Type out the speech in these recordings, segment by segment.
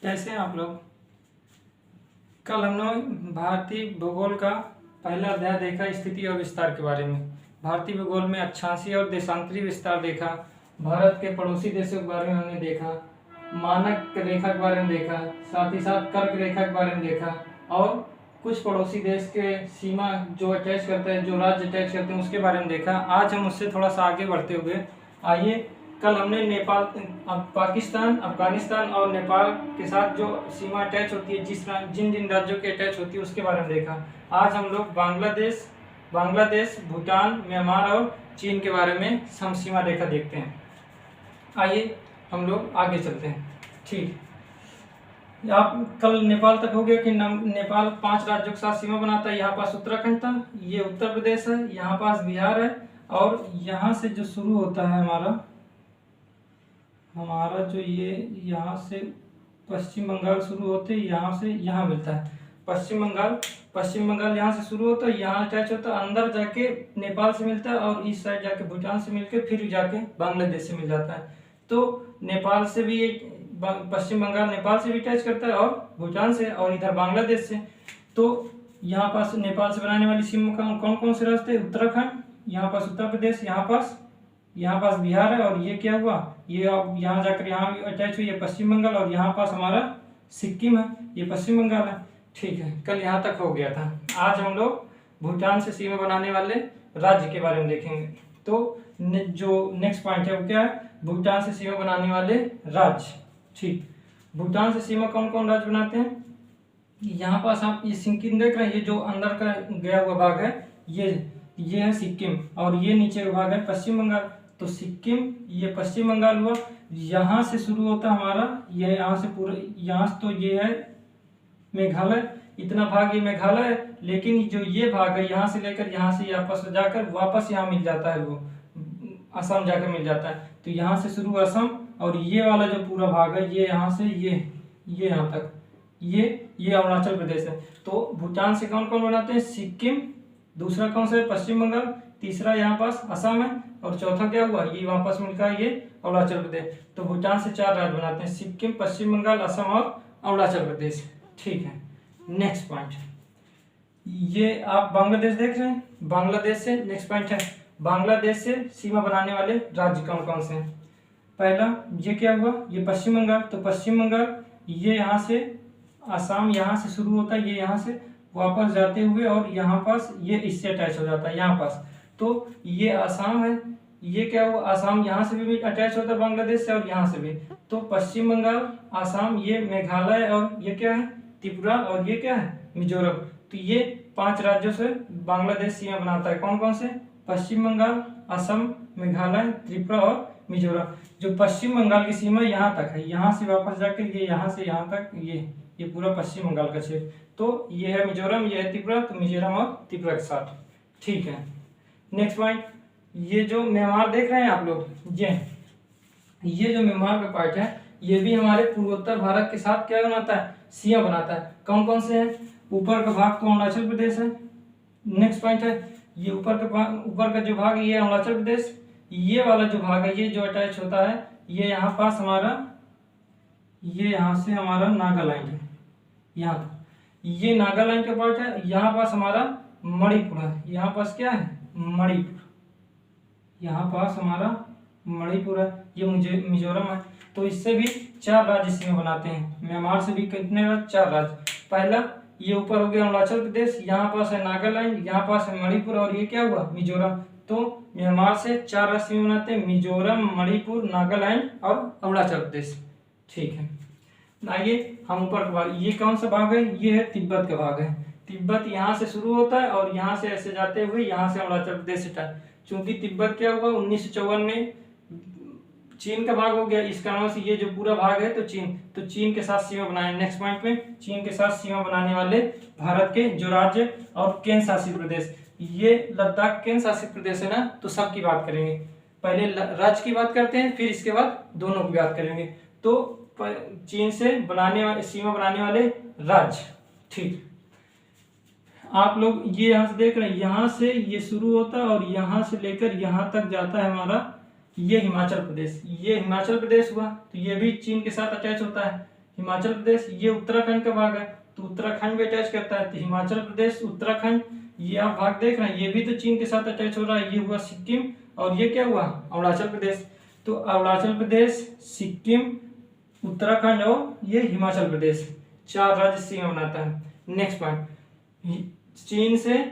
कैसे हैं आप लोग। कल हमने भारतीय भूगोल का पहला अध्याय देखा, स्थिति और विस्तार के बारे में। भारतीय भूगोल में अक्षांशीय और देशांतरीय विस्तार देखा, भारत के पड़ोसी देशों के बारे में हमने देखा, मानक रेखा के बारे में देखा, साथ ही साथ कर्क रेखा के बारे में देखा, और कुछ पड़ोसी देश के सीमा जो अटैच करते हैं, जो राज्य अटैच करते हैं, उसके बारे में देखा। आज हम उससे थोड़ा सा आगे बढ़ते हुए आइए, कल हमने नेपाल, पाकिस्तान, अफगानिस्तान और नेपाल के साथ जो सीमा अटैच होती है, जिन जिन राज्यों के अटैच होती है उसके बारे में देखा। आज हम लोग बांग्लादेश, भूटान, म्यांमार और चीन के बारे में हम सीमा रेखा देखते हैं। आइए हम लोग आगे चलते हैं। ठीक, आप कल नेपाल तक हो गया कि नेपाल 5 राज्यों के साथ सीमा बनाता है। यहाँ पास उत्तराखंड था, ये उत्तर प्रदेश है, यहाँ पास बिहार है, और यहाँ से जो शुरू होता है हमारा जो ये यहाँ से पश्चिम बंगाल शुरू होते, यहाँ से यहाँ मिलता है पश्चिम बंगाल यहाँ से शुरू होता है, यहाँ अटैच होता है, अंदर जाके नेपाल से मिलता है, और इस साइड जाके भूटान से मिलके फिर जाके बांग्लादेश से मिल जाता है। तो नेपाल से भी पश्चिम बंगाल नेपाल से भी अटैच करता है, और भूटान से, और इधर बांग्लादेश से। तो यहाँ पास नेपाल से बनाने वाली सीमा कौन कौन से रास्ते? उत्तराखंड, यहाँ पास उत्तर प्रदेश, यहाँ पास बिहार है, और ये क्या हुआ, ये यहाँ जाकर यहाँ अटैच हुई है पश्चिम बंगाल, और यहाँ पास हमारा सिक्किम है, ये पश्चिम बंगाल है। ठीक है, कल यहाँ तक हो गया था। आज हम लोग भूटान से सीमा बनाने वाले राज्य के बारे में देखेंगे। तो जो नेक्स्ट पॉइंट है वो क्या है? भूटान से सीमा बनाने वाले राज्य। ठीक, भूटान से सीमा कौन कौन राज्य बनाते हैं? यहाँ पास आप ये सिक्किम देख रहे हैं, ये जो अंदर का गया हुआ भाग है ये है सिक्किम, और ये नीचे का भाग है पश्चिम बंगाल। तो सिक्किम, ये पश्चिम बंगाल हुआ। यहाँ से शुरू होता हमारा, ये यहाँ से पूरा, यहाँ से तो ये है मेघालय, इतना भाग ये मेघालय है, लेकिन जो ये भाग है यहाँ से लेकर यहाँ से आपस जाकर वापस यहाँ मिल जाता है, वो असम जाकर मिल जाता है। तो यहाँ से शुरू असम, और ये वाला जो पूरा भाग है ये यहाँ से ये यहाँ तक, ये अरुणाचल प्रदेश है। तो भूटान से कौन कौन बनाते हैं? सिक्किम, दूसरा कौन सा है? पश्चिम बंगाल, तीसरा यहाँ पास असम है, और चौथा क्या हुआ, ये वापस मिलकर ये अरुणाचल प्रदेश। तो भूटान से 4 राज्य बनाते हैं, सिक्किम, पश्चिम बंगाल, असम और अरुणाचल प्रदेश। ठीक है, नेक्स्ट पॉइंट, ये आप बांग्लादेश देख रहे हैं, बांग्लादेश से नेक्स्ट पॉइंट है, बांग्लादेश से सीमा बनाने वाले राज्य कौन कौन से हैं? पहला ये क्या हुआ, ये पश्चिम बंगाल। तो पश्चिम बंगाल ये यहाँ से असम यहाँ से शुरू होता है, ये यहाँ से वापस जाते हुए, और यहाँ पास ये इससे अटैच हो जाता है यहाँ पास। तो ये असम है, ये क्या हुआ, असम यहाँ से भी अटैच होता है बांग्लादेश से, और यहाँ से भी। तो पश्चिम बंगाल, असम, ये मेघालय, और ये क्या है त्रिपुरा, और ये क्या है मिजोरम। तो ये 5 राज्यों से बांग्लादेश सीमा बनाता है। कौन कौन से? पश्चिम बंगाल, असम, मेघालय, त्रिपुरा और मिजोरम। जो पश्चिम बंगाल की सीमा यहाँ तक है, यहाँ से वापस जाकर ये यहाँ से यहाँ तक, ये पूरा पश्चिम बंगाल का क्षेत्र। तो ये है मिजोरम, ये है त्रिपुरा, तो मिजोरम और त्रिपुरा के साथ। ठीक है, नेक्स्ट पॉइंट, ये जो म्यांमार देख रहे हैं आप लोग, ये जो म्यांमार का पार्ट है, ये भी हमारे पूर्वोत्तर भारत के साथ क्या बनाता है? सीमा बनाता है। कौन कौन से हैं? ऊपर का भाग तो अरुणाचल प्रदेश है। नेक्स्ट पॉइंट है, ये ऊपर का जो भाग है ये अरुणाचल प्रदेश, ये वाला जो भाग है ये जो अटैच होता है, ये यहाँ पास हमारा, ये यहाँ से हमारा नागालैंड है, यहाँ ये नागालैंड का पार्ट है। यहाँ पास हमारा मणिपुर है, यहाँ पास क्या है मणिपुर, यहाँ पास हमारा मणिपुर है, ये मुझे मिजोरम है। तो इससे भी 4 राज्य सीमा बनाते हैं। म्यांमार से भी कितने राज्य? 4 राज्य। पहला ये ऊपर हो गया अरुणाचल प्रदेश, यहाँ पास है नागालैंड, यहाँ पास है मणिपुर, और ये क्या हुआ मिजोरम। तो म्यांमार से 4 राज्य सीमा बनाते हैं, मिजोरम, मणिपुर, नागालैंड और अरुणाचल प्रदेश। ठीक है, आइए हम ऊपर का भाग, ये कौन सा भाग है? ये है तिब्बत का भाग है। तिब्बत यहाँ से शुरू होता है, और यहाँ से ऐसे जाते हुए यहाँ से अरुणाचल प्रदेश से। चूंकि तिब्बत क्या हुआ 1954 में चीन का भाग हो गया, इस कारण से ये जो पूरा भाग है तो चीन के साथ सीमा बनाए। नेक्स्ट पॉइंट में, चीन के साथ सीमा बनाने वाले भारत के जो राज्य और केंद्र शासित प्रदेश, ये लद्दाख केंद्र शासित प्रदेश है ना, तो सब की बात करेंगे। पहले राज्य की बात करते हैं, फिर इसके बाद दोनों की बात करेंगे। तो चीन से सीमा बनाने वाले राज्य। ठीक, आप लोग ये यहाँ से देख रहे हैं, यहाँ से ये शुरू होता है, और यहाँ से लेकर यहाँ तक जाता है हमारा ये हिमाचल प्रदेश। ये हिमाचल प्रदेश हुआ, तो ये भी चीन के साथ अटैच होता है। हिमाचल प्रदेश ये उत्तराखंड का भाग है, तो उत्तराखंड भी अटैच करता है, तो हिमाचल प्रदेश उत्तराखंड ये आप भाग देख रहे हैं, ये भी तो चीन के साथ अटैच हो रहा है, ये हुआ सिक्किम और ये क्या हुआ अरुणाचल प्रदेश। तो अरुणाचल प्रदेश, सिक्किम, उत्तराखंड और ये हिमाचल प्रदेश 4 राज्य सीमा बनाता है। नेक्स्ट पॉइंट, चीन से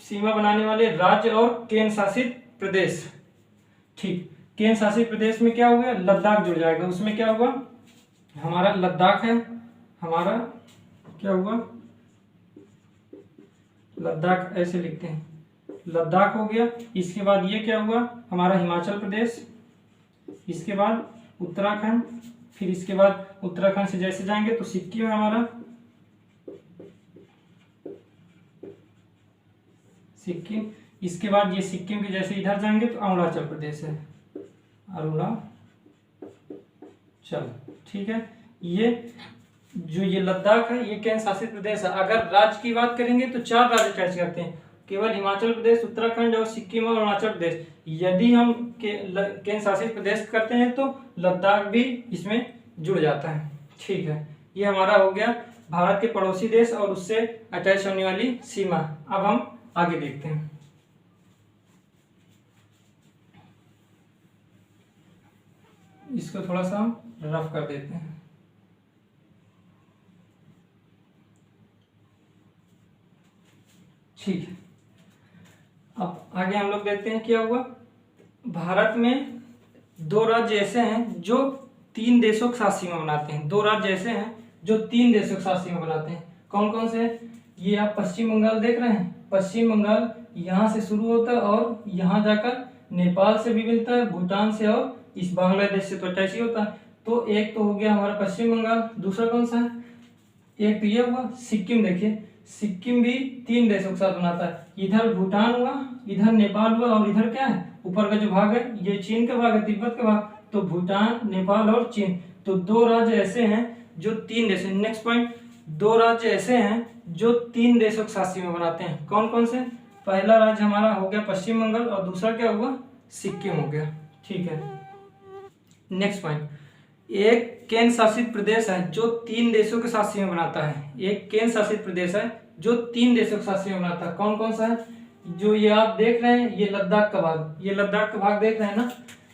सीमा बनाने वाले राज्य और केंद्र शासित प्रदेश। ठीक, केंद्र शासित प्रदेश में क्या हो गया, लद्दाख जुड़ जाएगा। उसमें क्या होगा, हमारा लद्दाख है, हमारा क्या हुआ लद्दाख, ऐसे लिखते हैं, लद्दाख हो गया। इसके बाद ये क्या हुआ हमारा हिमाचल प्रदेश, इसके बाद उत्तराखंड, फिर इसके बाद उत्तराखंड से जैसे जाएंगे तो सिक्किम है हमारा, सिक्किम। इसके बाद ये सिक्किम के जैसे इधर जाएंगे तो अरुणाचल प्रदेश है, अरुणाचल। ठीक है, ये जो ये लद्दाख है ये केंद्र शासित प्रदेश है। अगर राज्य की बात करेंगे तो 4 राज्य अटैच करते हैं, केवल हिमाचल प्रदेश, उत्तराखंड और सिक्किम और अरुणाचल प्रदेश। यदि हम केंद्र शासित प्रदेश करते हैं तो लद्दाख भी इसमें जुड़ जाता है। ठीक है, ये हमारा हो गया भारत के पड़ोसी देश और उससे अटैच होने वाली सीमा। अब हम आगे देखते हैं। इसको थोड़ा सा हम रफ कर देते हैं। ठीक है, अब आगे हम लोग देखते हैं क्या हुआ। भारत में 2 राज्य ऐसे हैं जो 3 देशों के साथ सीमा बनाते हैं। 2 राज्य ऐसे हैं जो 3 देशों के साथ सीमा बनाते हैं। कौन कौन से हैं? ये आप पश्चिम बंगाल देख रहे हैं, पश्चिम बंगाल यहाँ से शुरू होता है और यहाँ जाकर नेपाल से भी मिलता है, भूटान से और इस बांग्लादेश से तो अटैच ही होता है। तो एक तो हो गया हमारा पश्चिम बंगाल, दूसरा कौन सा है, एक तो ये हुआ सिक्किम। देखिए सिक्किम भी 3 देशों के साथ बनाता है, इधर भूटान हुआ, इधर नेपाल हुआ और इधर क्या है ऊपर का जो भाग है ये चीन का भाग है, तिब्बत का भाग। तो भूटान, नेपाल और चीन, तो 2 राज्य ऐसे हैं जो 3 देश। नेक्स्ट पॉइंट, 2 राज्य ऐसे हैं जो 3 देशों के साथ सीमा बनाते हैं। कौन कौन से? पहला राज्य हमारा हो गया पश्चिम बंगाल और दूसरा क्या हुआ सिक्किम हो गया। ठीक है, नेक्स्ट पॉइंट, एक केंद्र शासित प्रदेश है जो 3 देशों के साथ सीमा बनाता है। एक केंद्र शासित प्रदेश है जो 3 देशों के साथ सीमा बनाता है। कौन कौन सा है? जो ये आप देख रहे हैं ये लद्दाख का भाग, ये लद्दाख का भाग देख रहे हैं ना,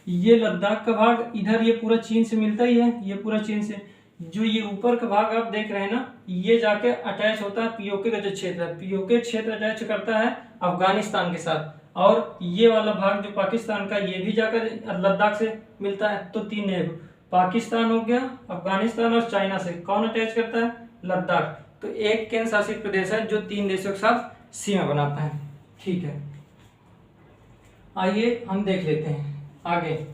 ये लद्दाख का भाग इधर ये पूरा चीन से मिलता ही है, ये पूरा चीन से। जो ये ऊपर का भाग आप देख रहे हैं ना, ये जाके अटैच होता है पीओके का जो क्षेत्र है, पीओके क्षेत्र अटैच करता है अफगानिस्तान के साथ। और ये वाला भाग जो पाकिस्तान का, ये भी जाकर लद्दाख से मिलता है। तो 3 है, पाकिस्तान हो गया, अफगानिस्तान और चाइना से कौन अटैच करता है? लद्दाख। तो एक केंद्र शासित प्रदेश है जो 3 देशों के साथ सीमा बनाता है। ठीक है, आइए हम देख लेते हैं आगे।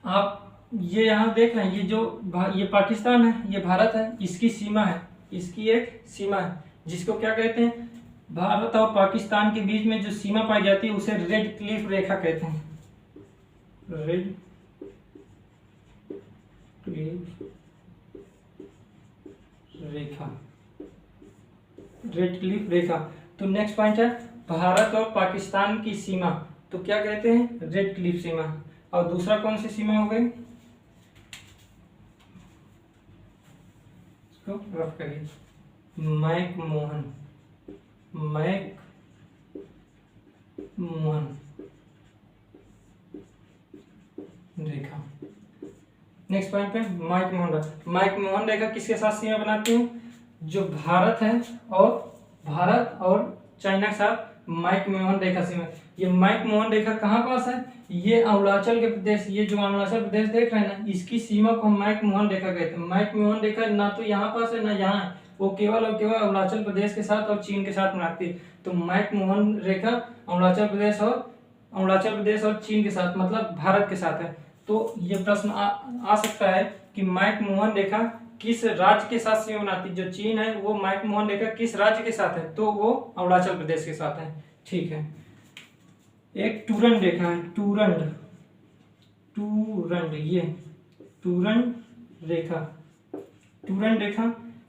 आप ये यहाँ देख रहे हैं, ये जो ये पाकिस्तान है, ये भारत है, इसकी सीमा है, इसकी एक सीमा है जिसको क्या कहते हैं, भारत और पाकिस्तान के बीच में जो सीमा पाई जाती है उसे रेड क्लिफ रेखा कहते हैं। रेड क्लिफ रेखा, रेड क्लिफ रेखा। तो नेक्स्ट पॉइंट है भारत और पाकिस्तान की सीमा, तो क्या कहते हैं? रेड क्लिफ सीमा। और दूसरा कौन सी सीमा हो गई? इसको रफ करिए, मैकमोहन, मैकमोहन रेखा। नेक्स्ट पॉइंट पे मैकमोहन रेखा किसके साथ सीमा बनाती है? जो भारत है और चाइना के साथ मैकमोहन रेखा सीमा। ये मैकमोहन रेखा कहाँ पास है? ये अरुणाचल के प्रदेश, ये जो अरुणाचल प्रदेश देख रहे हैं ना, इसकी सीमा को हम मैकमोहन रेखा कहते हैं। मैकमोहन रेखा ना तो यहाँ पास है ना यहाँ है, वो केवल और केवल अरुणाचल प्रदेश के साथ और चीन के साथ बनाती है। तो मैकमोहन रेखा अरुणाचल प्रदेश और चीन के साथ, मतलब भारत के साथ है। तो ये प्रश्न आ सकता है कि मैकमोहन रेखा किस राज्य के साथ सीमा बनाती है? जो चीन है वो मैकमोहन रेखा किस राज्य के साथ है? तो वो अरुणाचल प्रदेश के साथ है। ठीक है, एक टूरन रेखा है, टूरन, ये टूरन रेखा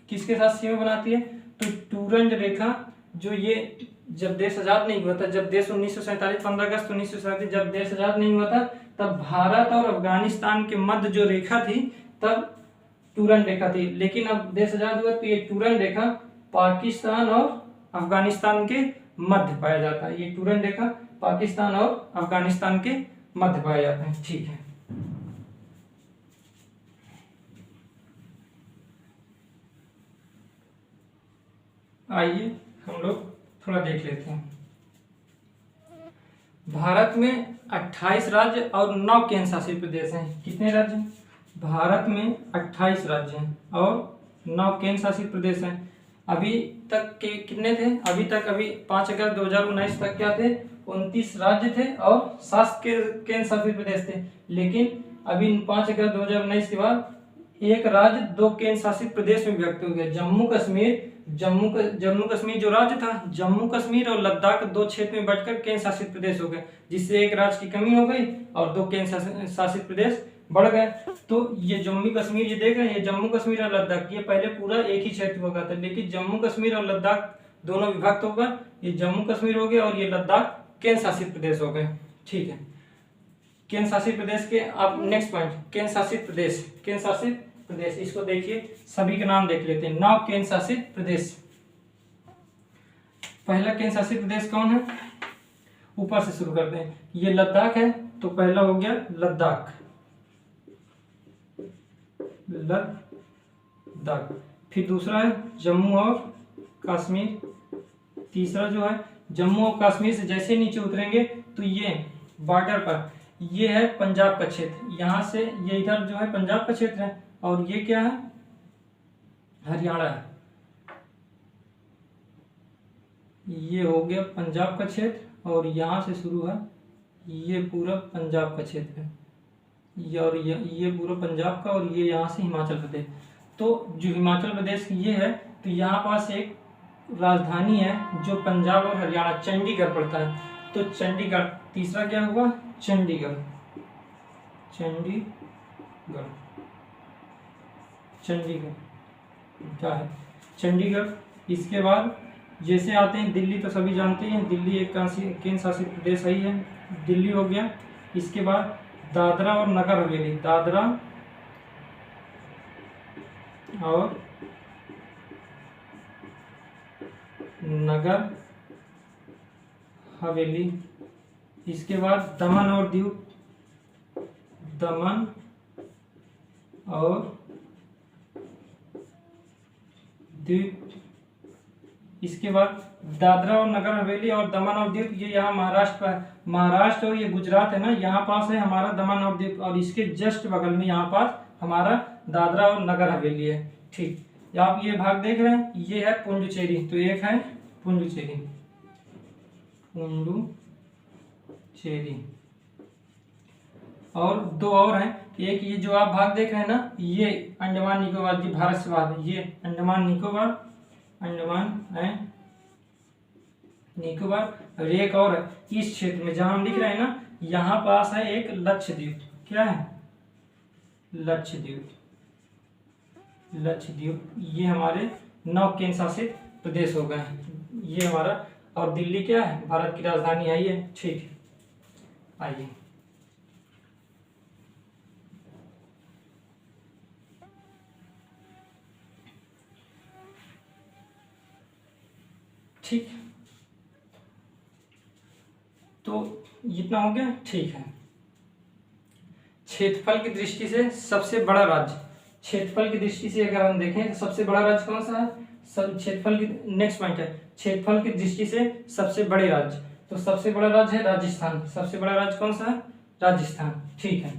किसके साथ सीमा बनाती है? तो टूरन रेखा जो ये जब देश आजाद नहीं हुआ था, जब देश 1947 15 अगस्त 1947 जब देश आजाद नहीं हुआ था, तब भारत और अफगानिस्तान के मध्य जो रेखा थी तब टूरन रेखा थी, लेकिन अब देश आजाद हुआ तो ये टूरन रेखा पाकिस्तान और अफगानिस्तान के मध्य पाया जाता है। ये टूरन रेखा पाकिस्तान और अफगानिस्तान के मध्य पाया जाता है। ठीक है, आइए हम लोग थोड़ा देख लेते हैं। भारत में 28 राज्य और 9 केंद्र शासित प्रदेश हैं। कितने राज्य हैं? भारत में 28 राज्य हैं और 9 केंद्र शासित प्रदेश हैं। अभी तक के कितने थे? अभी 5 अगस्त 2019 तक क्या थे? 29 राज्य थे और 7 केंद्र शासित प्रदेश थे। लेकिन अभी 5 अगस्त 2019 के बाद एक राज्य 2 केंद्र शासित प्रदेश में विभक्त हो गया। जम्मू कश्मीर जो राज्य था, जम्मू कश्मीर और लद्दाख 2 क्षेत्र में बंटकर केंद्र शासित प्रदेश हो गए, जिससे एक राज्य की कमी हो गई और 2 केंद्र शासित प्रदेश बढ़ गए। तो ये जम्मू कश्मीर, ये देख रहे हैं, ये जम्मू कश्मीर और लद्दाख, ये पहले पूरा एक ही क्षेत्र हुआ था, लेकिन जम्मू कश्मीर और लद्दाख दोनों विभक्त हो गए। ये जम्मू कश्मीर हो गया और ये लद्दाख केंद्र शासित प्रदेश हो गए। ठीक है, केंद्र शासित प्रदेश के अब नेक्स्ट पॉइंट, केंद्र शासित प्रदेश, इसको देखिए, सभी के नाम देख लेते हैं। 9 केंद्र शासित प्रदेश। पहला केंद्र शासित प्रदेश कौन है? ऊपर से शुरू करते हैं। ये लद्दाख है, तो पहला हो गया लद्दाख। फिर दूसरा है जम्मू और कश्मीर। तीसरा जो है जम्मू और कश्मीर से जैसे नीचे उतरेंगे तो ये बॉर्डर पर ये है पंजाब का क्षेत्र, यहाँ से ये इधर जो है पंजाब का क्षेत्र है और ये क्या है? हरियाणा है। ये हो गया पंजाब का क्षेत्र और यहाँ से शुरू है, ये पूरा पंजाब का क्षेत्र है, ये पूरा पंजाब का, और ये यहाँ से हिमाचल प्रदेश। तो जो हिमाचल प्रदेश ये है, तो यहाँ पास एक राजधानी है जो पंजाब और हरियाणा, चंडीगढ़ पड़ता है। तो चंडीगढ़, तीसरा क्या हुआ? चंडीगढ़ क्या है? चंडीगढ़। इसके बाद जैसे आते हैं दिल्ली, तो सभी जानते हैं दिल्ली एक केंद्र शासित प्रदेश ही है, दिल्ली हो गया। इसके बाद दादरा और नगर हवेली, दादरा और नगर हवेली। इसके बाद दमन और दीव, दमन और द्वीप। इसके बाद दादरा और नगर हवेली और दमन और दीव, ये यहाँ महाराष्ट्र पर, महाराष्ट्र और ये गुजरात है ना, यहाँ पास है हमारा दमन और दीव, और इसके जस्ट बगल में यहाँ पास हमारा दादरा और नगर हवेली है। ठीक, आप ये भाग देख रहे हैं, ये है पुडुचेरी। तो एक है पुडुचेरी, और 2 और हैं। एक ये जो आप भाग देख रहे हैं ना, ये अंडमान निकोबार, जी भारत से बाहर है, ये अंडमान निकोबार और एक और है इस क्षेत्र में जहां हम लिख रहे हैं ना, यहाँ पास है एक लक्षद्वीप। क्या है? लक्षद्वीप। ये हमारे 9 केंद्र शासित प्रदेश हो गए। ये हमारा, और दिल्ली क्या है? भारत की राजधानी है ये। ठीक है, आइए ठीक, तो इतना हो गया। ठीक है, क्षेत्रफल की दृष्टि से सबसे बड़ा राज्य, क्षेत्रफल की दृष्टि से अगर हम देखें तो सबसे बड़ा राज्य कौन सा है? क्षेत्रफल की नेक्स्ट पॉइंट है, क्षेत्रफल की दृष्टि से सबसे बड़े राज्य। तो सबसे बड़ा राज्य है राजस्थान। सबसे बड़ा राज्य कौन सा है? राजस्थान। ठीक है,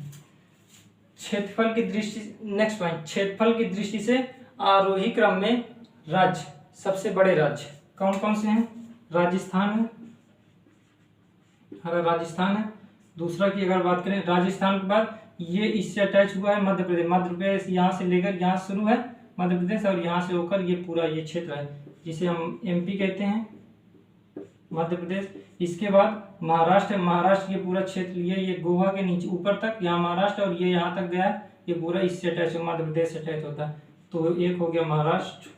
क्षेत्रफल की दृष्टि, नेक्स्ट पॉइंट, क्षेत्रफल की दृष्टि से आरोही क्रम में राज्य, सबसे बड़े राज्य कौन कौन से हैं? राजस्थान है, राजस्थान है। दूसरा की अगर बात करें, राजस्थान के बाद ये इससे अटैच हुआ है मध्य प्रदेश। मध्य प्रदेश यहाँ से लेकर यहाँ शुरू है मध्य प्रदेश, और यहाँ से होकर ये पूरा ये क्षेत्र है जिसे हम एमपी कहते हैं, मध्य प्रदेश। इसके बाद महाराष्ट्र है, महाराष्ट्र ये पूरा क्षेत्र ये गोवा के नीचे ऊपर तक यहाँ महाराष्ट्र, और ये यहाँ तक गया है, ये पूरा इससे अटैच है, मध्य प्रदेश से अटैच होता है। तो एक हो गया महाराष्ट्र।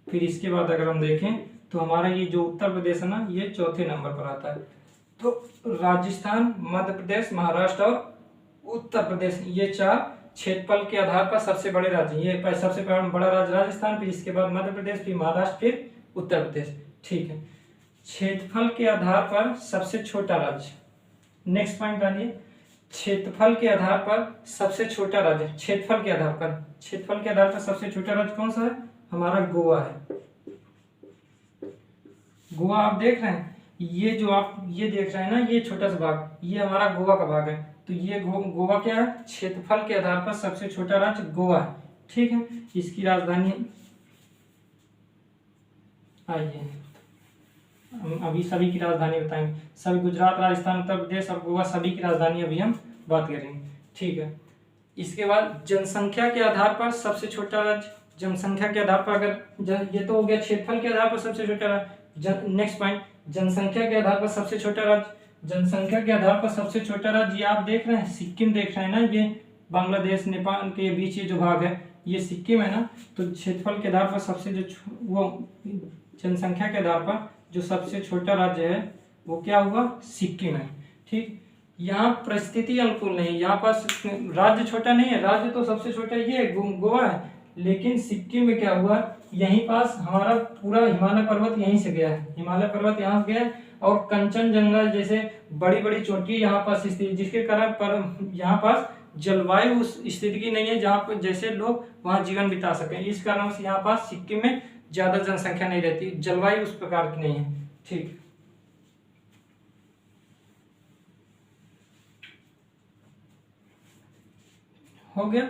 फिर इसके बाद अगर हम देखें तो हमारा ये जो उत्तर प्रदेश है ना, ये 4थे नंबर पर आता है। तो राजस्थान, मध्य प्रदेश, महाराष्ट्र और उत्तर प्रदेश। ये 4 क्षेत्रफल के आधार पर सबसे बड़े राज्य। ये सबसे बड़ा राज्य राजस्थान, फिर इसके बाद मध्य प्रदेश, फिर महाराष्ट्र, फिर उत्तर प्रदेश। ठीक है, क्षेत्रफल के आधार पर सबसे छोटा राज्य। नेक्स्ट पॉइंट डालिए, क्षेत्रफल के आधार पर सबसे छोटा राज्य। क्षेत्रफल के आधार पर सबसे छोटा राज्य कौन सा है? हमारा गोवा है। गोवा आप देख रहे हैं, ये जो आप ये देख रहे हैं ना, ये छोटा सा भाग, ये हमारा गोवा का भाग है। तो ये गोवा क्या है? क्षेत्रफल के आधार पर सबसे छोटा राज्य गोवा है। ठीक है, इसकी राजधानी, आइए हम अभी सभी की राजधानी बताएंगे। सभी गुजरात, राजस्थान, उत्तर प्रदेश और गोवा सभी की राजधानी अभी हम बात करेंगे। ठीक है, इसके बाद जनसंख्या के आधार पर सबसे छोटा राज्य। जनसंख्या के आधार पर अगर ये तो हो गया क्षेत्रफल के आधार पर सबसे छोटा राज्य। नेक्स्ट पॉइंट, जनसंख्या के आधार पर सबसे छोटा राज्य। जनसंख्या के आधार पर सबसे छोटा राज्य ये आप देख रहे हैं, सिक्किम देख रहे हैं ना, ये बांग्लादेश नेपाल के बीच ये जो भाग है ये सिक्किम है ना। तो क्षेत्रफल के आधार पर सबसे वो जनसंख्या के आधार पर जो सबसे छोटा राज्य है वो क्या हुआ? सिक्किम है। ठीक, यहाँ परिस्थिति अनुकूल नहीं, यहाँ पास राज्य छोटा नहीं है, राज्य तो सबसे छोटा ये गोवा है, लेकिन सिक्किम में क्या हुआ, यहीं पास हमारा पूरा हिमालय पर्वत यहीं से गया है, हिमालय पर्वत यहाँ गया है, और कंचनजंगा जैसे बड़ी बड़ी चोटी यहाँ पास स्थित, जिसके कारण पर यहाँ पास जलवायु उस स्थिति की नहीं है जहाँ पर जैसे लोग वहाँ जीवन बिता सकें। इस कारण से यहाँ पास सिक्किम में ज्यादा जनसंख्या नहीं रहती, जलवायु उस प्रकार की नहीं है। ठीक, हो गया,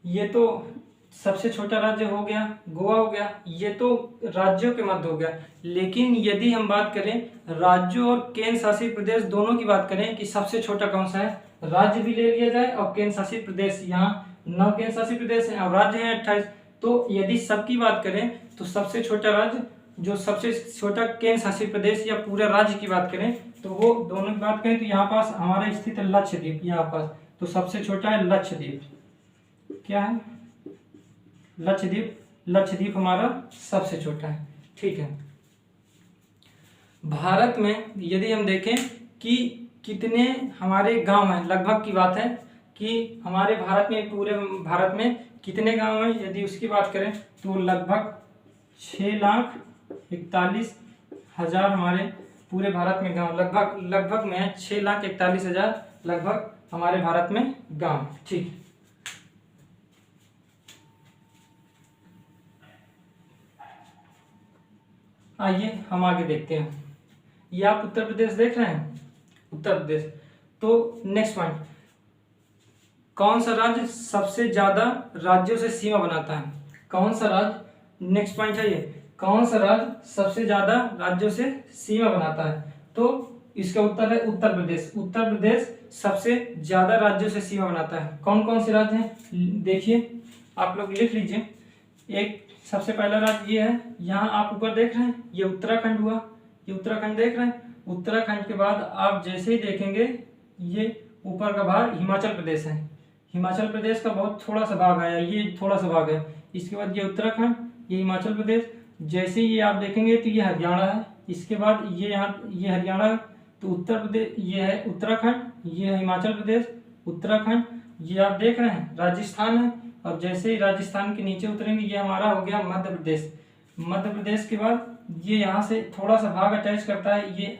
ये तो सबसे छोटा राज्य हो गया, गोवा हो गया, ये तो राज्यों के मध्य हो गया। लेकिन यदि हम बात करें राज्यों और केंद्र शासित प्रदेश दोनों की बात करें कि सबसे छोटा कौन सा है, राज्य भी ले लिया जाए और केंद्र शासित प्रदेश, यहाँ 9 केंद्र शासित प्रदेश है और राज्य है 28। तो यदि सबकी बात करें तो सबसे छोटा राज्य, जो सबसे छोटा केंद्र शासित प्रदेश या पूरे राज्य की बात करें तो वो दोनों की बात करें तो यहाँ पास हमारा स्थित है लक्षद्वीप। यहाँ पास तो सबसे छोटा है लक्षद्वीप। क्या है? लक्षद्वीप। लक्षद्वीप हमारा सबसे छोटा है। ठीक है, भारत में यदि हम देखें कि कितने हमारे गांव हैं, लगभग की बात है कि हमारे भारत में, पूरे भारत में कितने गांव हैं, यदि उसकी बात करें तो लगभग 6,41,000 हमारे पूरे भारत में गांव, लगभग में है 6,41,000 लगभग हमारे भारत में गांव। ठीक, आइए हम आगे देखते हैं। ये आप उत्तर प्रदेश देख रहे हैं, उत्तर प्रदेश। तो नेक्स्ट पॉइंट, कौन सा राज्य सबसे ज्यादा राज्यों से सीमा बनाता है? कौन सा राज्य, नेक्स्ट पॉइंट है ये, कौन सा राज्य सबसे ज्यादा राज्यों से सीमा बनाता है? तो इसका उत्तर है उत्तर प्रदेश। उत्तर प्रदेश सबसे ज्यादा राज्यों से सीमा बनाता है। कौन कौन से राज्य हैं देखिए, आप लोग लिख लीजिए। एक सबसे पहला राज्य ये है, यहाँ आप ऊपर देख रहे हैं, ये उत्तराखंड हुआ, ये उत्तराखंड देख रहे हैं। उत्तराखंड के बाद आप जैसे ही देखेंगे ये ऊपर का भाग हिमाचल प्रदेश है। हिमाचल प्रदेश का बहुत थोड़ा सा भाग आया, ये थोड़ा सा भाग है। इसके बाद ये उत्तराखंड, ये हिमाचल प्रदेश, जैसे ही ये आप देखेंगे तो ये हरियाणा है। इसके बाद ये यहाँ, ये हरियाणा, तो उत्तर प्रदेश, ये है उत्तराखंड, ये है हिमाचल प्रदेश, उत्तराखंड, ये आप देख रहे हैं राजस्थान है। और जैसे ही राजस्थान के नीचे उतरेंगे ये हमारा हो गया मध्य प्रदेश। मध्य प्रदेश के बाद ये यहाँ से थोड़ा सा भाग अटैच करता है,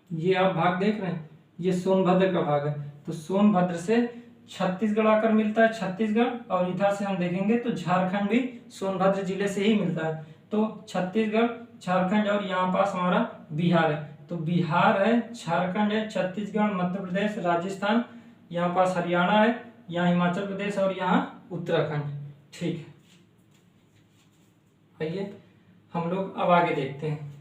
ये आप भाग देख रहे हैं, ये सोनभद्र का भाग है। तो सोनभद्र से छत्तीसगढ़ आकर मिलता है, छत्तीसगढ़, और इधर से हम देखेंगे तो झारखंड भी सोनभद्र जिले से ही मिलता है। तो छत्तीसगढ़, झारखंड और यहाँ पास हमारा बिहार है। तो बिहार है, झारखंड है, छत्तीसगढ़, मध्य प्रदेश, राजस्थान, यहाँ पास हरियाणा है, यहाँ हिमाचल प्रदेश और यहाँ उत्तराखंड। ठीक है, आइए हम लोग अब आगे देखते हैं।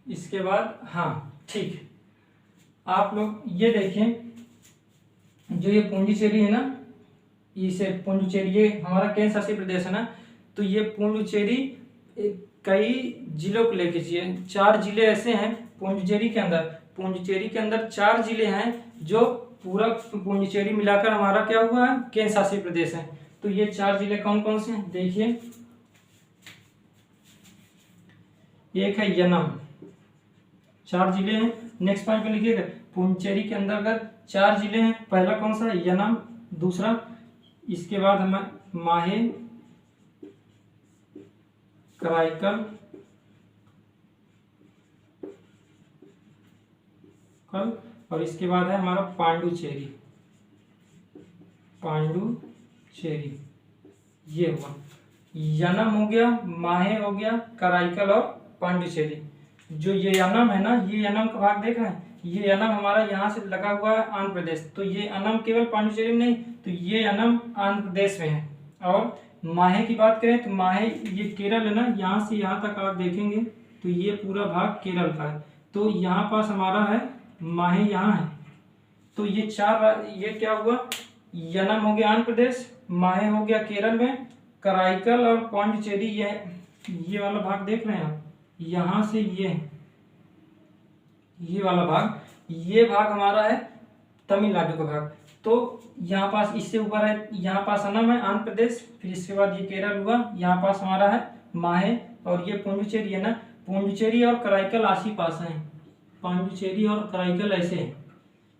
इसके बाद हाँ ठीक, आप लोग ये देखें, जो ये पुंडुचेरी है ना, इसे पुंडुचेरी, ये हमारा केंद्र शासित प्रदेश है ना, तो ये पुंडुचेरी कई जिलों को लेके चाहिए। 4 जिले ऐसे हैं पुंडुचेरी के अंदर, पुंडुचेरी के अंदर 4 जिले हैं जो पूरा पुंडुचेरी मिलाकर हमारा क्या हुआ है, केंद्र शासित प्रदेश है। तो ये 4 जिले कौन कौन से हैं देखिए, एक है यनम, 4 जिले हैं। नेक्स्ट पॉइंट पे लिखिएगा, पुडुचेरी के अंतर्गत 4 जिले हैं। पहला कौन सा है, यनम, दूसरा इसके बाद हमें माहे, कराईकल और इसके बाद है हमारा पांडुचेरी। ये हुआ, यनम हो गया, माहे हो गया, कराईकल और पांडुचेरी। जो ये यनम है ना, ये यनम का भाग देख रहे हैं, ये यनम हमारा यहाँ से लगा हुआ है आंध्र प्रदेश, तो ये यनम केवल पांडुचेरी में नहीं, तो ये यनम आंध्र प्रदेश में है। और माहे की बात करें तो माहे ये केरल है ना, यहाँ से यहाँ तक आप देखेंगे तो ये पूरा भाग केरल का है। तो यहाँ पास हमारा है माहे, यहाँ है। तो ये ये क्या हुआ, यनम हो गया आंध्र प्रदेश, माहे हो गया केरल में, कराईकल और पांडुचेरी ये वाला भाग देख रहे हैं आप, यहाँ से ये वाला भाग, ये भाग हमारा है तमिलनाडु का भाग। तो यहाँ पास इससे ऊपर है, यहाँ पास असम है आंध्र प्रदेश, फिर इसके बाद ये केरल हुआ, यहाँ पास हमारा है माहे, और ये पुडुचेरी है ना, पुडुचेरी और कराईकल आस ही पास है, पांडुचेरी और कराईकल ऐसे है।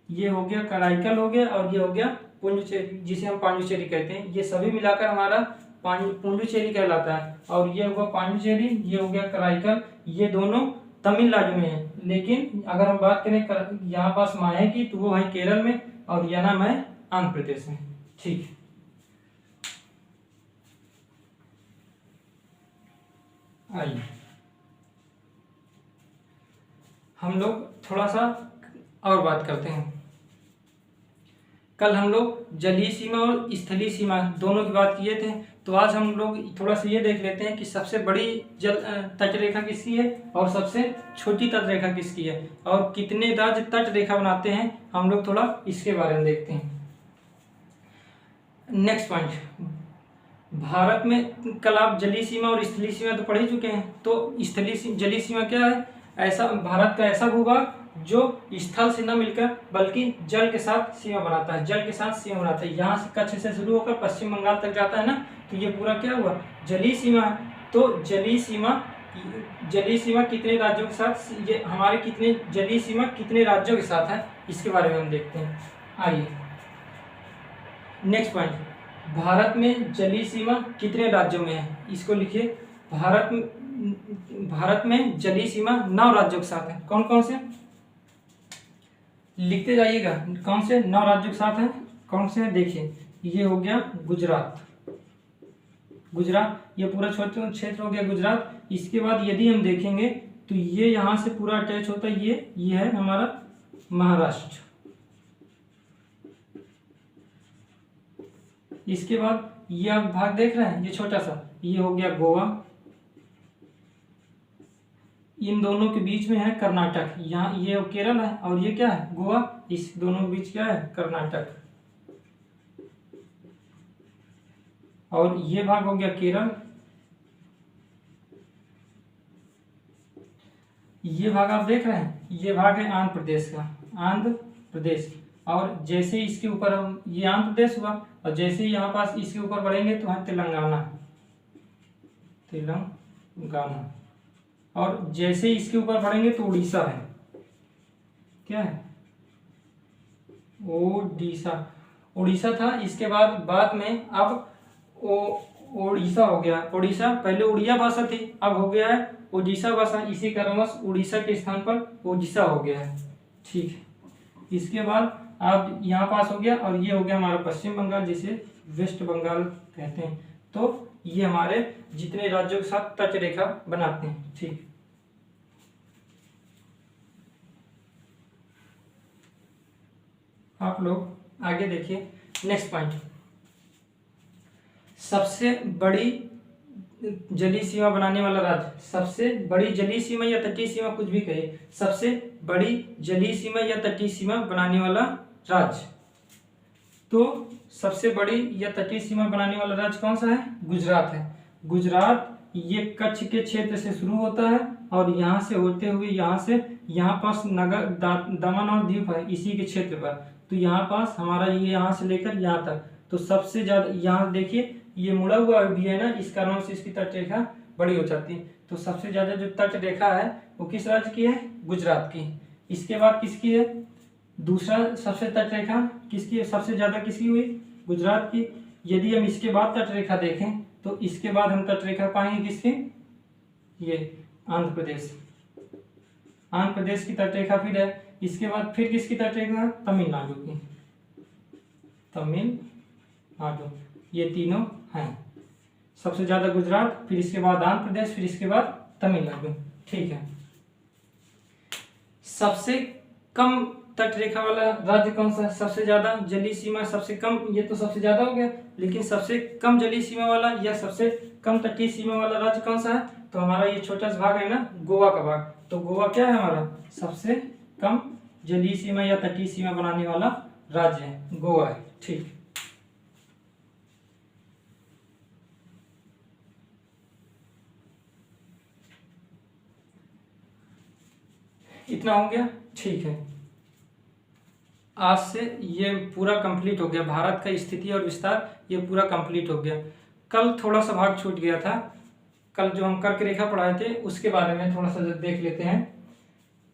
ये हो गया कराईकल हो गया, और ये हो गया पुडुचेरी, जिसे हम पांडुचेरी कहते हैं। ये सभी मिलाकर हमारा पुडुचेरी कहलाता है। और ये हुआ पांडुचेरी, ये हो गया कराईकल, ये दोनों तमिलनाडु में है। लेकिन अगर हम बात करें यहाँ पास माहे की, तो वो है केरल में, और यनम है आंध्र प्रदेश में। ठीक है, आइए हम लोग थोड़ा सा और बात करते हैं। कल हम लोग जलीय सीमा और स्थलीय सीमा दोनों की बात किए थे, तो आज हम लोग थोड़ा सा ये देख लेते हैं कि सबसे बड़ी तट रेखा किसकी है और सबसे छोटी तट रेखा किसकी है, और कितने राज्य तट रेखा बनाते हैं, हम लोग थोड़ा इसके बारे में देखते हैं। नेक्स्ट पॉइंट, भारत में कल आप जलीय सीमा और स्थलीय सीमा तो पढ़ ही चुके हैं। तो जलीय सीमा क्या है, ऐसा भारत का ऐसा भूभाग जो स्थल से न मिलकर बल्कि जल के साथ सीमा बनाता है, जल के साथ सीमा बनाता है। यहाँ से कच्छ से शुरू होकर पश्चिम बंगाल तक जाता है ना, तो ये पूरा क्या हुआ, जलीय सीमा है। तो जलीय सीमा कितने राज्यों के साथ, ये हमारे कितने जलीय सीमा कितने राज्यों के साथ है, इसके बारे में हम देखते हैं। आइए नेक्स्ट पॉइंट, भारत में जलीय सीमा कितने राज्यों में है, इसको लिखिए। भारत में जलीय सीमा 9 राज्यों के साथ है। कौन कौन से, लिखते जाइएगा, कौन से 9 राज्यों के साथ है, कौन से हैं, देखिए। ये हो गया गुजरात, ये पूरा क्षेत्र हो गया गुजरात। इसके बाद यदि हम देखेंगे तो ये यहाँ से पूरा अटैच होता है, ये है हमारा महाराष्ट्र। इसके बाद ये आप भाग देख रहे हैं, ये छोटा सा, ये हो गया गोवा। इन दोनों के बीच में है कर्नाटक, यहाँ ये केरल है और ये क्या है, गोवा। इस दोनों के बीच क्या है, कर्नाटक। और ये भाग हो गया केरल, ये भाग आप देख रहे हैं, ये भाग है आंध्र प्रदेश का, आंध्र प्रदेश। और जैसे इसके ऊपर हम, ये आंध्र प्रदेश हुआ, और जैसे ही यहाँ पास इसके ऊपर बढ़ेंगे तो है तेलंगाना, और जैसे ही इसके ऊपर बढ़ेंगे तो उड़ीसा है, क्या है, उड़ीसा था। इसके बाद में अब ओडिशा हो गया, ओडिशा पहले उड़िया भाषा थी, अब हो गया है ओडिशा भाषा, इसी कारणवश उड़ीसा के स्थान पर ओडिशा हो गया है। ठीक है, इसके बाद अब यहाँ पास हो गया, और ये हो गया हमारा पश्चिम बंगाल, जिसे वेस्ट बंगाल कहते हैं। तो ये हमारे जितने राज्यों के साथ तट रेखा बनाते हैं। ठीक, आप लोग आगे देखिए। नेक्स्ट पॉइंट, सबसे बड़ी जलीय सीमा बनाने वाला राज्य, सबसे बड़ी जलीय सीमा या तटीय सीमा कुछ भी कहे, सबसे बड़ी जलीय सीमा या तटीय सीमा बनाने वाला राज्य। तो सबसे बड़ी या तटीय सीमा बनाने वाला राज्य कौन सा है, गुजरात है। गुजरात ये कच्छ के क्षेत्र से शुरू होता है, और यहाँ से होते हुए यहाँ पास नगर दमन और दीव है, इसी के क्षेत्र पर। तो यहाँ पास हमारा ये यहाँ से लेकर यहाँ तक, तो सबसे ज्यादा यहाँ देखिए ये मुड़ा हुआ भी है ना, इस कारण से इसकी तट रेखा बड़ी हो जाती है। तो सबसे ज्यादा जो तट रेखा है वो किस राज्य की है, गुजरात की। इसके बाद किसकी है, दूसरा सबसे तटरेखा किसकी सबसे ज़्यादा किसकी हुई? गुजरात की। यदि हम इसके बाद तटरेखा देखें तो इसके बाद हम तटरेखा पाएंगे किसकी? ये आंध्र प्रदेश, आंध्र प्रदेश की तटरेखा फिर है। इसके बाद फिर किसकी तटरेखा? तमिलनाडु की, तमिलनाडु। ये तीनों हैं, सबसे ज्यादा गुजरात, फिर इसके बाद आंध्र प्रदेश, फिर इसके बाद तमिलनाडु। ठीक है। सबसे कम तटरेखा वाला राज्य कौन सा है? सबसे ज्यादा जलीय सीमा, सबसे कम, ये तो सबसे ज्यादा हो गया, लेकिन सबसे कम जलीय सीमा वाला या सबसे कम तटीय सीमा वाला राज्य कौन सा है? तो हमारा ये छोटा सा भाग है ना, गोवा का भाग। तो गोवा क्या है हमारा? सबसे कम जलीय सीमा या तटीय सीमा बनाने वाला राज्य है, गोवा है। ठीक, इतना हो गया। ठीक है, आज से ये पूरा कंप्लीट हो गया, भारत का स्थिति और विस्तार ये पूरा कंप्लीट हो गया। कल थोड़ा सा भाग छूट गया था, कल जो हम कर्क रेखा पढ़ाए थे उसके बारे में थोड़ा सा देख लेते हैं।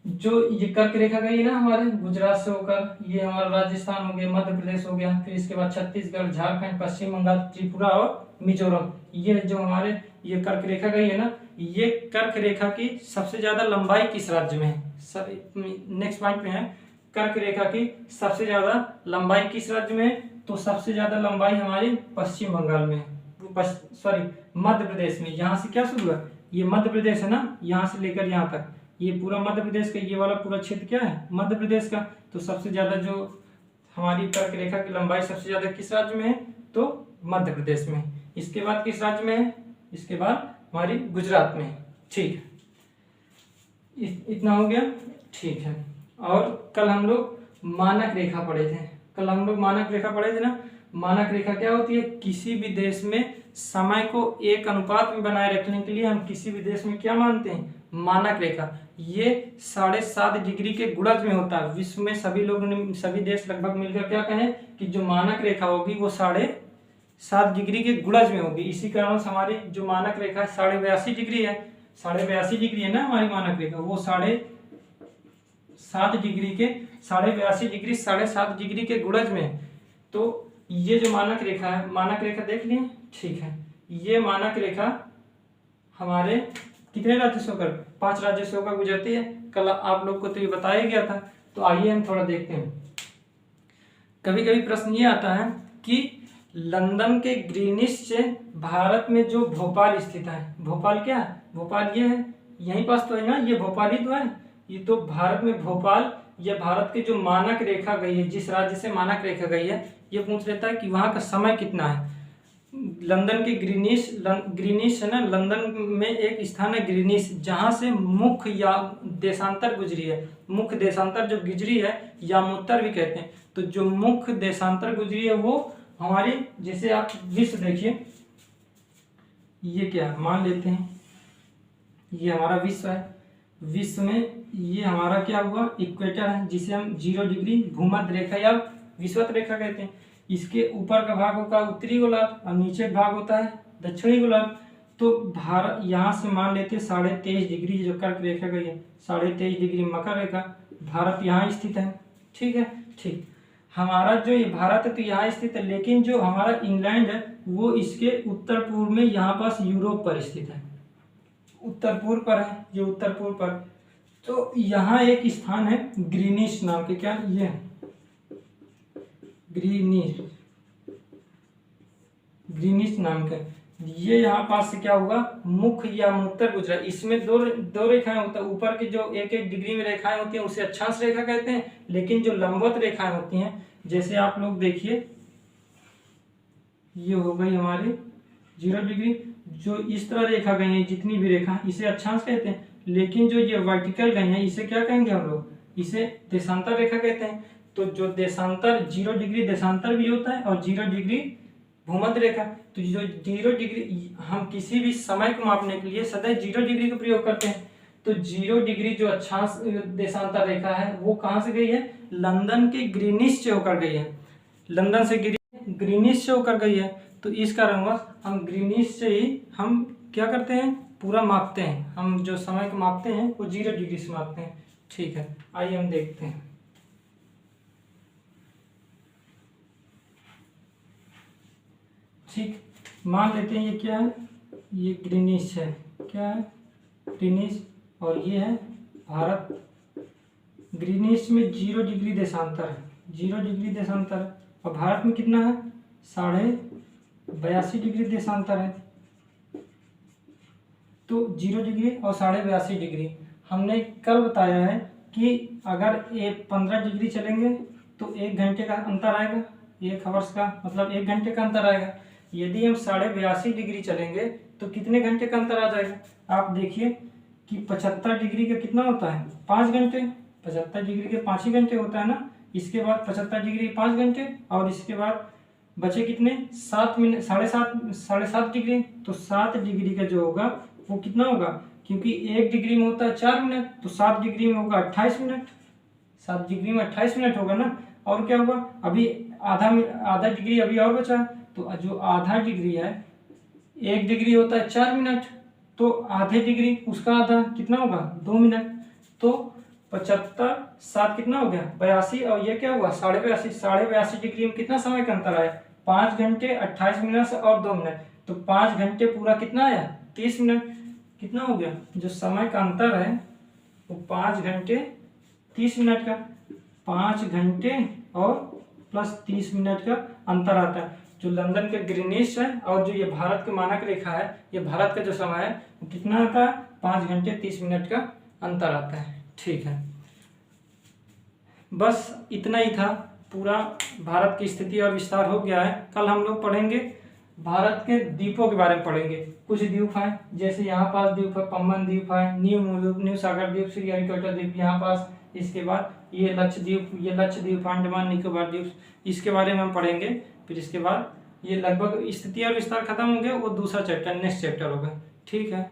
जो ये कर्क रेखा गई ना हमारे गुजरात से होकर, ये हमारा राजस्थान हो गया, मध्य प्रदेश हो गया, फिर इसके बाद छत्तीसगढ़, झारखंड, पश्चिम बंगाल, त्रिपुरा और मिजोरम, ये जो हमारे ये कर्क रेखा गई है ना, ये कर्क रेखा की सबसे ज्यादा लंबाई किस राज्य में है? नेक्स्ट पॉइंट में है, कर्क रेखा की सबसे ज्यादा लंबाई किस राज्य में है? तो सबसे ज्यादा लंबाई हमारी पश्चिम बंगाल में, सॉरी मध्य प्रदेश में। यहाँ से क्या शुरू हुआ? ये मध्य प्रदेश है ना, यहाँ से लेकर यहाँ तक ये पूरा मध्य प्रदेश का, ये वाला पूरा क्षेत्र क्या है? मध्य प्रदेश का। तो सबसे ज्यादा जो हमारी कर्क रेखा की लंबाई सबसे ज्यादा किस राज्य में है? तो मध्य प्रदेश में। इसके बाद किस राज्य में है? इसके बाद हमारी गुजरात में। ठीक है, इतना हो गया। ठीक है, और कल हम लोग मानक रेखा पढ़े थे, कल हम लोग मानक रेखा पढ़े थे ना। मानक रेखा क्या होती है? किसी भी देश में समय को एक अनुपात में बनाए रखने के लिए हम किसी भी देश में क्या मानते हैं? मानक रेखा। ये 7.5 डिग्री के गुणज में होता है। विश्व में सभी लोग, सभी देश लगभग मिलकर क्या कहें कि जो मानक रेखा होगी वो 7.5 डिग्री के गुणज में होगी। इसी कारण से हमारी जो मानक रेखा 82.5 डिग्री है, 82.5 डिग्री है ना हमारी मानक रेखा, वो 7.5 डिग्री के 82.5 डिग्री 7.5 डिग्री के गुणज में। तो ये जो मानक रेखा है, मानक रेखा देख लिए। ठीक है, ये मानक रेखा हमारे कितने राज्य से होकर? 5 राज्य से होकर गुजरती है। कल आप लोग को तो ये बताया गया था। तो आइए हम थोड़ा देखते हैं। कभी कभी प्रश्न ये आता है कि लंदन के ग्रीनिच से भारत में जो भोपाल स्थित है, भोपाल क्या है? भोपाल ये है, यहीं पास तो है ना, ये भोपाल ही तो है। ये तो भारत में भोपाल, ये भारत की जो मानक रेखा गई है, जिस राज्य से मानक रेखा गई है, ये पूछ लेता है कि वहाँ का समय कितना है। लंदन के ग्रीनिच है ना, लंदन में एक स्थान है ग्रीनिच, जहाँ से मुख्य या देशांतर गुजरी है। मुख्य देशांतर जो गुजरी है, यामोत्तर भी कहते हैं। तो जो मुख्य देशांतर गुजरी है वो हमारी, जैसे आप विश्व देखिए, ये क्या मान लेते हैं, ये हमारा विश्व है। विश्व में ये हमारा क्या हुआ? इक्वेटर है, जिसे हम 0 डिग्री भूमध्य रेखा या विषुवत रेखा कहते हैं। इसके ऊपर का भाग होता है उत्तरी गोलार्ध और नीचे भाग होता है दक्षिणी गोलार्ध। तो भारत यहाँ से मान लेते हैं 23.5 डिग्री जो कर्क रेखा गई है, 23.5 डिग्री मकर रेखा, भारत यहाँ स्थित है। ठीक है, ठीक। हमारा जो ये भारत है तो यहाँ स्थित है, लेकिन जो हमारा इंग्लैंड है वो इसके उत्तर पूर्व में, यहाँ पास यूरोप पर स्थित है, उत्तर पूर्व पर है, ये उत्तर पूर्व पर। तो यहाँ एक स्थान है ग्रीनिच नाम के, क्या ये ग्रीनिच नाम का, ये यहाँ पास से क्या होगा? मुख्य या उत्तर गुजरा। इसमें दो रेखाएं होता है, ऊपर की जो 1-1 डिग्री में रेखाएं होती हैं उसे अक्षांश रेखा कहते हैं, लेकिन जो लंबवत रेखाएं होती हैं, जैसे आप लोग देखिए, ये हो गई हमारी 0 डिग्री। जो इस तरह रेखा गई है, जितनी भी रेखा, इसे अक्षांश कहते हैं। लेकिन जो ये वर्टिकल गई है, इसे क्या कहेंगे हम लोग? इसे देशांतर रेखा कहते हैं। तो जो देशांतर 0 डिग्री देशांतर भी होता है और 0 डिग्री भूमध्य रेखा। तो जो 0 डिग्री, हम किसी भी समय को मापने के लिए सदैव 0 डिग्री का प्रयोग करते हैं। तो 0 डिग्री जो अक्षांश देशांतर रेखा है वो कहाँ से गई है? लंदन के ग्रीनिच से होकर गई है, लंदन से ग्रीनिच से होकर गई है। तो इस कारणवश हम ग्रीनिच से ही हम क्या करते हैं? पूरा मापते हैं। हम जो समय को मापते हैं वो 0 डिग्री से मापते हैं। ठीक है, आइए हम देखते हैं। ठीक, मान लेते हैं ये क्या है, ये ग्रीनिश है, क्या है, ग्रीनिश, और ये है भारत। ग्रीनिश में 0 डिग्री देशांतर है, 0 डिग्री देशांतर, और भारत में कितना है, 82.5 डिग्री देशांतर है। तो 0 डिग्री और 82.5 डिग्री। हमने कल बताया है कि अगर ये 15 डिग्री चलेंगे तो 1 घंटे का अंतर आएगा, 1 आवर्स का मतलब 1 घंटे का अंतर आएगा। यदि हम 82.5 डिग्री चलेंगे तो कितने घंटे का अंतर आ जाएगा? आप देखिए कि 75 डिग्री का कितना होता है, 5 घंटे। 75 डिग्री के 5 ही घंटे होता है ना। इसके बाद 75 डिग्री 5 घंटे, और इसके बाद बचे कितने, 7 मिनट, 7.5 डिग्री। तो 7 डिग्री का जो होगा वो कितना होगा, क्योंकि 1 डिग्री में होता है 4 मिनट, तो 7 डिग्री में होगा 28 मिनट। 7 डिग्री में 28 मिनट होगा ना। और क्या होगा, अभी आधा डिग्री अभी और बचा है, तो जो आधा डिग्री है, 1 डिग्री होता है 4 मिनट, तो आधे डिग्री उसका आधा कितना होगा, 2 मिनट। तो 75 7 कितना हो गया, 82, और ये क्या हुआ, 82.5। 82.5 डिग्री में कितना समय का अंतर आया, 5 घंटे 28 मिनट और 2 मिनट। तो 5 घंटे पूरा कितना आया, 30 मिनट। कितना हो गया, जो समय का अंतर है वो 5 घंटे 30 मिनट का, 5 घंटे और प्लस 30 मिनट का अंतर आता है। जो लंदन के ग्रीनिश है और जो ये भारत की मानक रेखा है, ये भारत का जो समय है वो कितना आता है, 5 घंटे 30 मिनट का अंतर आता है। ठीक है, बस इतना ही था। पूरा भारत की स्थिति और विस्तार हो गया है। कल हम लोग पढ़ेंगे भारत के द्वीपों के बारे में पढ़ेंगे। कुछ द्वीप हैं, जैसे यहाँ पास द्वीप है, पम्बन द्वीप है, न्यू सागर द्वीप, श्रीहरिकोटा द्वीप यहाँ पास। इसके बाद ये लक्षद्वीप, अंडमान निकोबार द्वीप, इसके बारे में हम पढ़ेंगे। फिर इसके बाद ये लगभग स्थिति और विस्तार खत्म हो गया, वो दूसरा चैप्टर नेक्स्ट चैप्टर होगा। ठीक है।